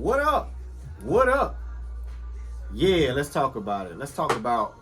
What up? What up? Yeah, let's talk about it. Let's talk about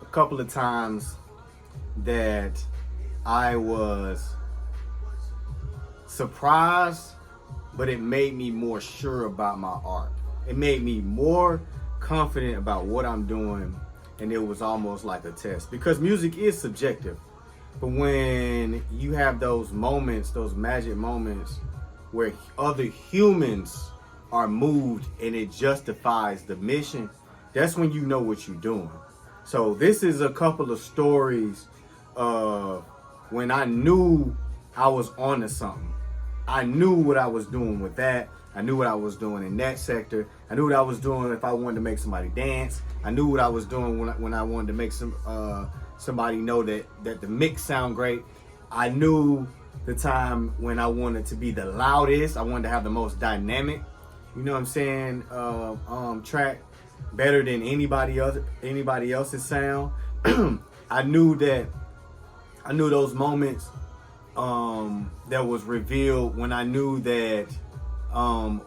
a couple of times that I was surprised, but it made me more sure about my art. It made me more confident about what I'm doing, and it was almost like a test because music is subjective. But when you have those moments, those magic moments where other humans are moved and it justifies the mission, that's when you know what you're doing. So this is a couple of stories of when I knew I was onto something. I knew what I was doing with that. I knew what I was doing in that sector. I knew what I was doing if I wanted to make somebody dance. I knew what I was doing when I wanted to make somebody know that the mix sound great. I knew the time when I wanted to be the loudest. I wanted to have the most dynamic, you know what I'm saying, track, better than anybody else's sound. I knew those moments that was revealed when I knew that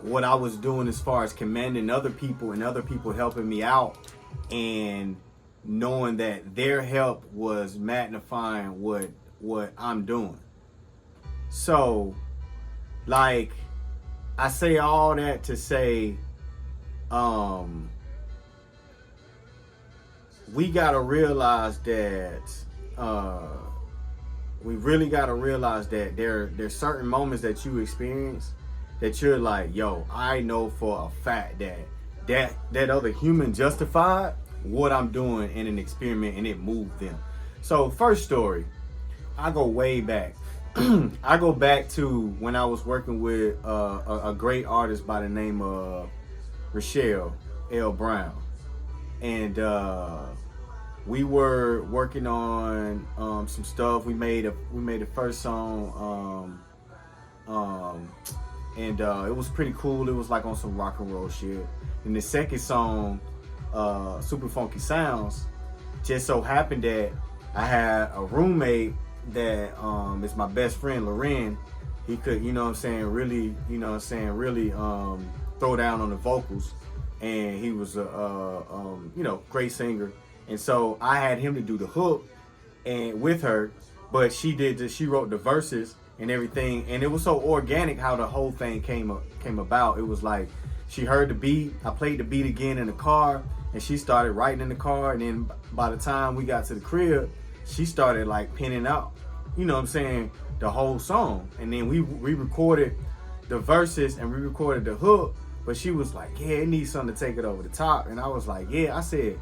what I was doing as far as commanding other people and other people helping me out, and knowing that their help was magnifying what I'm doing. So, like, I say all that to say, we gotta realize that, we really gotta realize that there's certain moments that you experience that you're like, yo, I know for a fact that other human justified what I'm doing in an experiment and it moved them. So first story, I go way back. I go back to when I was working with a great artist by the name of Rochelle L. Brown. And we were working on some stuff. We made the first song, and it was pretty cool. It was like on some rock and roll shit. And the second song, Super Funky Sounds, just so happened that I had a roommate that is my best friend, Loren. He could, you know what I'm saying, really, really throw down on the vocals. And he was a great singer. And so I had him to do the hook and with her, but she wrote the verses and everything, and it was so organic how the whole thing came about. It was like she heard the beat, I played the beat again in the car, and she started writing in the car, and then by the time we got to the crib, she started like penning out, you know what I'm saying, the whole song. And then we recorded the verses and we recorded the hook, but she was like, yeah, it needs something to take it over the top. And I was like, yeah. I said,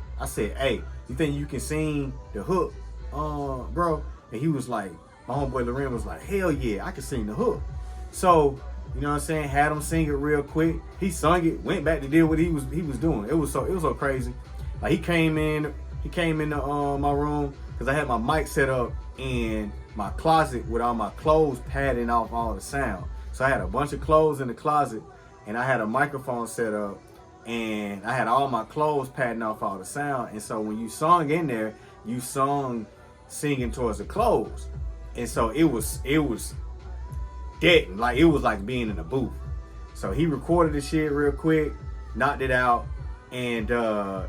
hey, you think you can sing the hook, bro? And he was like, my homeboy Loren was like, hell yeah, I can sing the hook. So, you know what I'm saying, had him sing it real quick. He sung it, went back to do what he was doing. It was so crazy. Like he came into my room because I had my mic set up in my closet with all my clothes padding off all the sound. So I had a bunch of clothes in the closet, and I had a microphone set up, and I had all my clothes padding off all the sound. And so when you sung in there, you sung singing towards the clothes. And so it was dead. Like it was like being in a booth. So he recorded the shit real quick, knocked it out, and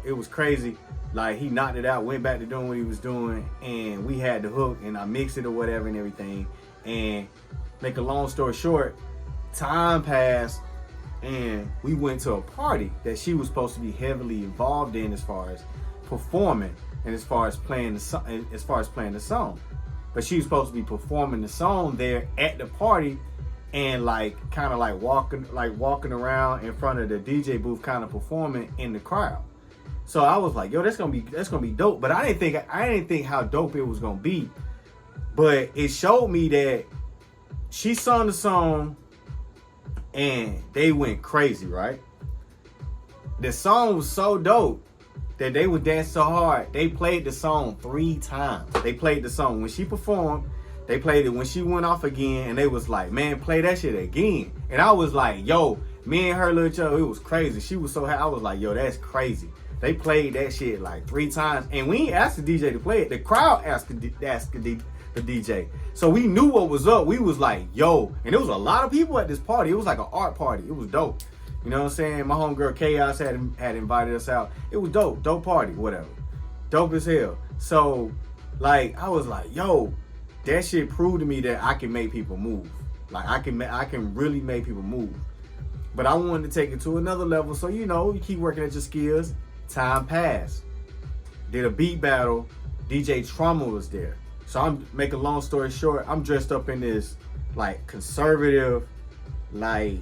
it was crazy. Like he knocked it out, went back to doing what he was doing, and we had the hook, and I mixed it or whatever and everything. And make a long story short, time passed, and we went to a party that she was supposed to be heavily involved in as far as performing and as far as playing the song. But she was supposed to be performing the song there at the party, and like kind of like walking around in front of the DJ booth, kind of performing in the crowd. So I was like, yo, that's gonna be dope. But I didn't think how dope it was gonna be. But it showed me that she sung the song and they went crazy, right? The song was so dope that they would dance so hard. They played the song 3 times. They played the song when she performed. They played it when she went off again, and they was like, man, play that shit again. And I was like, yo, me and her little show, it was crazy. She was so happy. I was like, yo, that's crazy. They played that shit like 3 times, and we ain't asked the DJ to play it. The crowd asked the DJ. So we knew what was up. We was like, yo, and there was a lot of people at this party. It was like an art party. It was dope. You know what I'm saying? My homegirl Chaos had invited us out. It was dope party, whatever. Dope as hell. So, like, I was like, yo, that shit proved to me that I can make people move. Like, I can really make people move. But I wanted to take it to another level. So, you know, you keep working at your skills. Time passed. Did a beat battle. DJ Trauma was there. So I'm make a long story short, I'm dressed up in this like conservative, like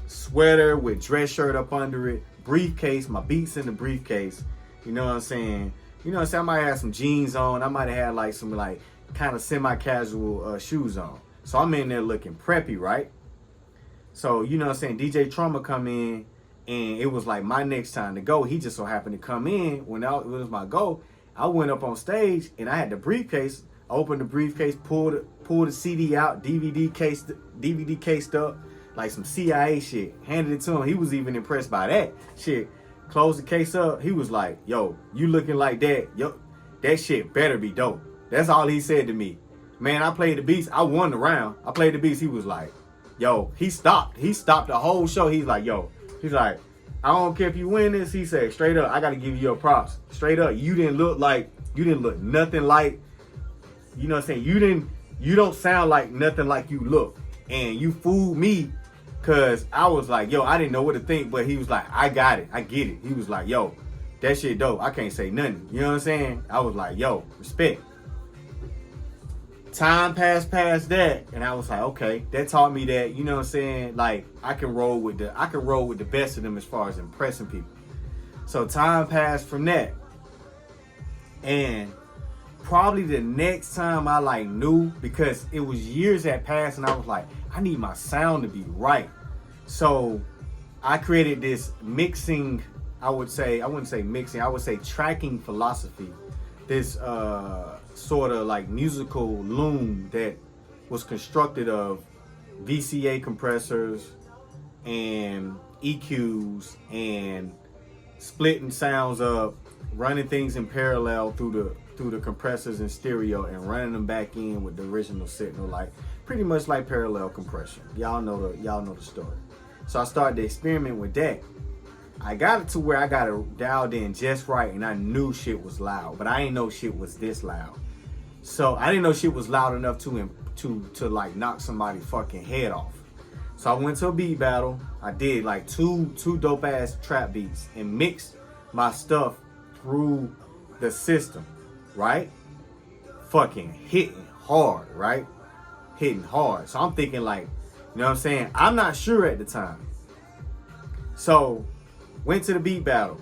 sweater with dress shirt up under it, briefcase, my beats in the briefcase. You know what I'm saying? You know what I'm saying? I might have some jeans on. I might have had like some like kind of semi-casual shoes on. So I'm in there looking preppy, right? So, you know what I'm saying? DJ Trauma come in and it was like my next time to go. He just so happened to come in when it was my go. I went up on stage and I had the briefcase. I opened the briefcase, pulled the CD out, DVD cased up, like some CIA shit. Handed it to him. He was even impressed by that shit. Closed the case up. He was like, yo, you looking like that. Yo, that shit better be dope. That's all he said to me. Man, I played the beats. I won the round. I played the beats. He was like, yo, he stopped. He stopped the whole show. He's like, I don't care if you win this. He said, straight up, I got to give you your props. Straight up, you didn't look nothing like, you know what I'm saying? You don't sound like nothing like you look. And you fooled me because I was like, yo, I didn't know what to think. But he was like, I got it. I get it. He was like, yo, that shit dope. I can't say nothing. You know what I'm saying? I was like, yo, respect. Time passed past that, and I was like, okay, that taught me that, you know what I'm saying, like I can roll with the best of them as far as impressing people. So time passed from that, and probably the next time I like knew, because it was years that passed, and I was like, I need my sound to be right. So I created this mixing, I wouldn't say mixing, I would say tracking philosophy. This sort of like musical loom that was constructed of VCA compressors and EQs and splitting sounds up, running things in parallel through the compressors and stereo and running them back in with the original signal, like pretty much like parallel compression. Y'all know the story. So I started to experiment with that. I got it to where I got it dialed in just right, and I knew shit was loud, but I didn't know shit was this loud. So I didn't know shit was loud enough to like knock somebody's fucking head off. So I went to a beat battle. I did like two dope ass trap beats and mixed my stuff through the system, right? Fucking hitting hard, right? Hitting hard. So I'm thinking like, you know what I'm saying? I'm not sure at the time. So went to the beat battle.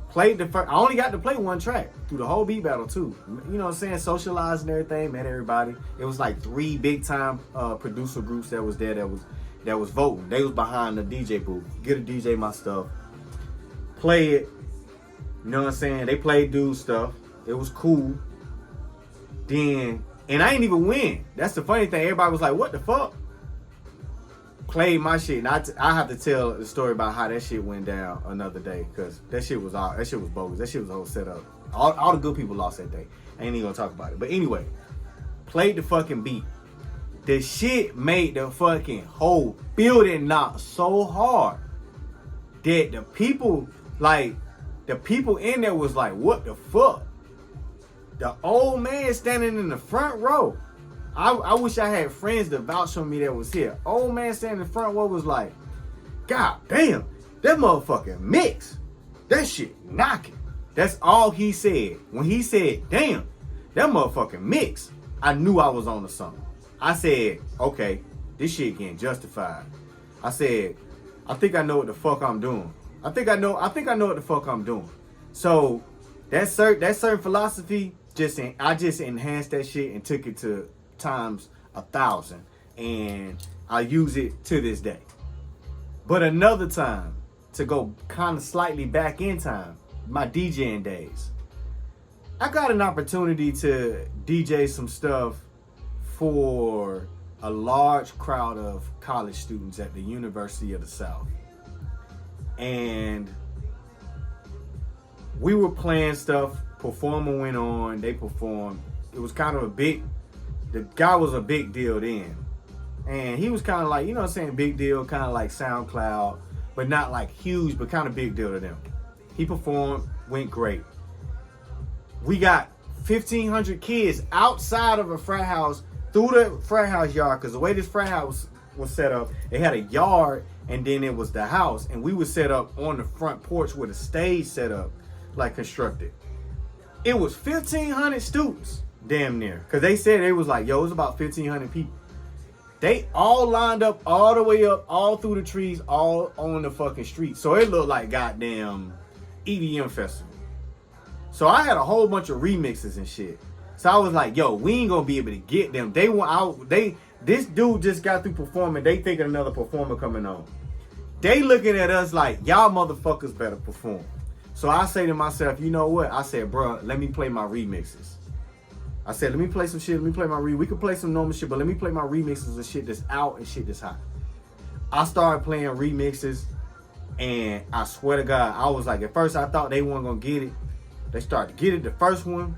Played the first. I only got to play one track through the whole beat battle too. You know what I'm saying? Socialized and everything. Met everybody. It was like 3 big time producer groups that was there. That was voting. They was behind the DJ booth. Get a DJ my stuff. Play it. You know what I'm saying? They played dude stuff. It was cool. Then, and I didn't even win. That's the funny thing. Everybody was like, "What the fuck?" Played my shit, and I have to tell the story about how that shit went down another day, because that shit was bogus. That shit was a whole setup. All the good people lost that day. I ain't even gonna talk about it. But anyway, played the fucking beat. The shit made the fucking whole building knock so hard that the people in there was like, what the fuck? The old man standing in the front row. I wish I had friends to vouch for me that was here. Old man standing in the front row was like, God damn, that motherfucking mix. That shit knocking. That's all he said. When he said, damn, that motherfucking mix, I knew I was on to something. I said, okay, this shit getting justified. I said, I think I know what the fuck I'm doing. I think I know what the fuck I'm doing. So that certain philosophy, I just enhanced that shit and took it to times 1,000, and I use it to this day. But another time, to go kind of slightly back in time, my DJing days, I got an opportunity to DJ some stuff for a large crowd of college students at the University of the South. And we were playing stuff, performer went on, they performed. It was kind of the guy was a big deal then. And he was kind of like, you know what I'm saying, big deal, kind of like SoundCloud, but not like huge, but kind of big deal to them. He performed, went great. We got 1,500 kids outside of a frat house, through the frat house yard, because the way this frat house was set up, it had a yard and then it was the house, and we was set up on the front porch with a stage set up, like constructed. It was 1,500 students, damn near, because they said it was like, yo, it was about 1,500 people. They all lined up all the way up, all through the trees, all on the fucking street. So it looked like goddamn EDM festival. So I had a whole bunch of remixes and shit. So I was like, yo, we ain't gonna be able to get them. This dude just got through performing. They thinking another performer coming on. They looking at us like, y'all motherfuckers better perform. So I say to myself, you know what? I said, bro, let me play my remixes. I said, let me play some shit. Let me play my we could play some normal shit, but let me play my remixes of shit that's out and shit that's hot. I started playing remixes, and I swear to God, I was like, at first I thought they weren't gonna get it. They started to get it. The first one,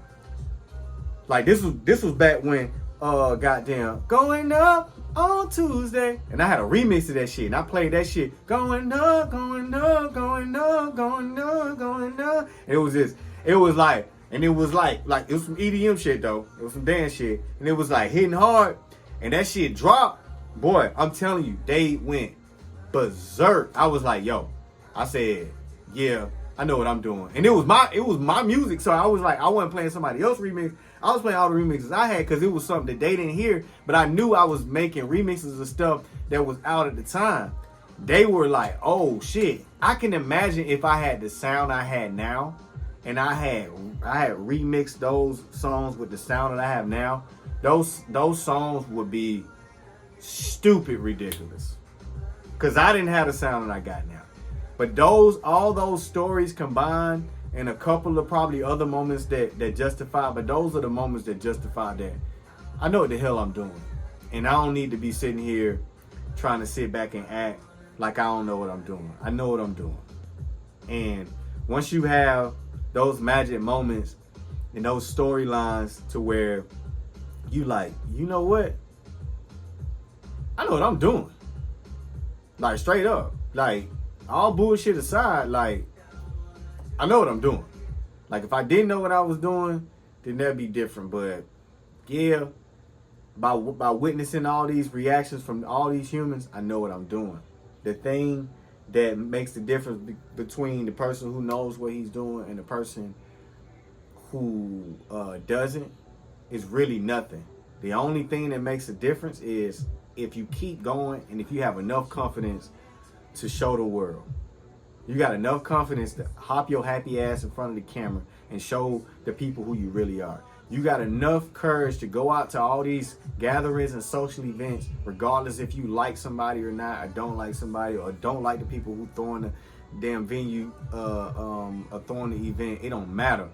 like this was back when goddamn Going Up on Tuesday, and I had a remix of that shit, and I played that shit, going up, going up, going up, going up, going up. And it was like it was some EDM shit though. It was some dance shit, and it was like hitting hard, and that shit dropped. Boy, I'm telling you, they went berserk. I was like, yo, I said, yeah, I know what I'm doing. And it was my music, so I was like, I wasn't playing somebody else's remix. I was playing all the remixes I had because it was something that they didn't hear, but I knew I was making remixes of stuff that was out at the time. They were like, oh shit. I can imagine if I had the sound I had now, and I had remixed those songs with the sound that I have now, those songs would be stupid ridiculous. Cause I didn't have the sound that I got now. But all those stories combined, and a couple of probably other moments that justify, but those are the moments that justify that I know what the hell I'm doing. And I don't need to be sitting here trying to sit back and act like I don't know what I'm doing. I know what I'm doing. And once you have those magic moments and those storylines to where you like, you know what? I know what I'm doing. Like straight up. Like all bullshit aside, like I know what I'm doing. Like if I didn't know what I was doing, then that'd be different. But yeah, by witnessing all these reactions from all these humans, I know what I'm doing. The thing that makes the difference between the person who knows what he's doing and the person who doesn't is really nothing. The only thing that makes a difference is if you keep going and if you have enough confidence to show the world. You got enough confidence to hop your happy ass in front of the camera and show the people who you really are. You got enough courage to go out to all these gatherings and social events, regardless if you like somebody or not, or don't like somebody, or don't like the people who throwing the damn venue, or throwing the event. It don't matter.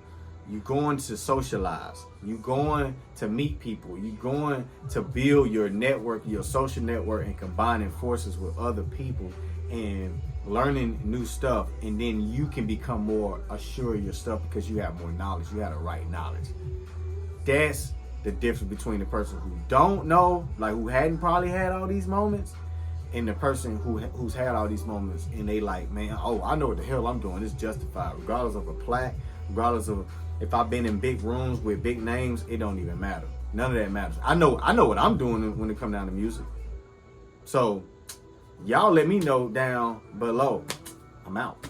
You going to socialize. You going to meet people. You going to build your network, your social network, and combining forces with other people and learning new stuff. And then you can become more assured of your stuff because you have more knowledge. You have the right knowledge. That's the difference between the person who don't know, like who hadn't probably had all these moments, and the person who's had all these moments and they like, man, oh, I know what the hell I'm doing. It's justified, regardless of a plaque, regardless of if I've been in big rooms with big names. It don't even matter. None of that matters. I know what I'm doing when it comes down to music. So y'all let me know down below. I'm out.